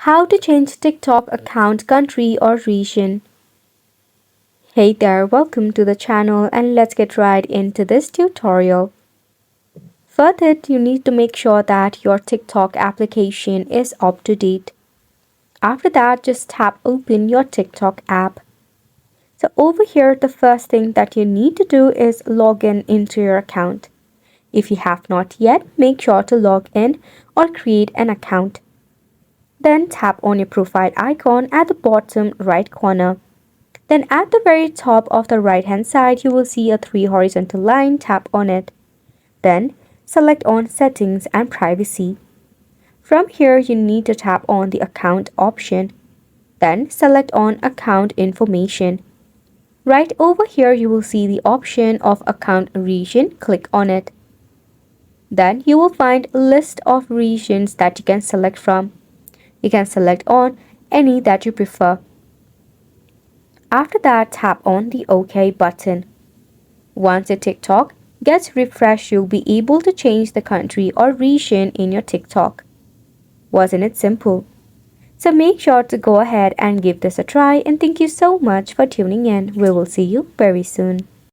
How to change TikTok account country or region. Hey there, welcome to the channel and let's get right into this tutorial. For that, you need to make sure that your TikTok application is up to date. After that, just tap open your TikTok app. So over here, the first thing that you need to do is log in into your account. If you have not yet, make sure to log in or create an account. Then tap on your profile icon at the bottom right corner. Then at the very top of the right hand side, you will see a 3 horizontal line, tap on it. Then select on settings and privacy. From here, you need to tap on the account option. Then select on account information. Right over here, you will see the option of account region, click on it. Then you will find a list of regions that you can select from. You can select on any that you prefer. After that, tap on the OK button. Once your TikTok gets refreshed, you'll be able to change the country or region in your TikTok. Wasn't it simple? So make sure to go ahead and give this a try, and thank you so much for tuning in. We will see you very soon.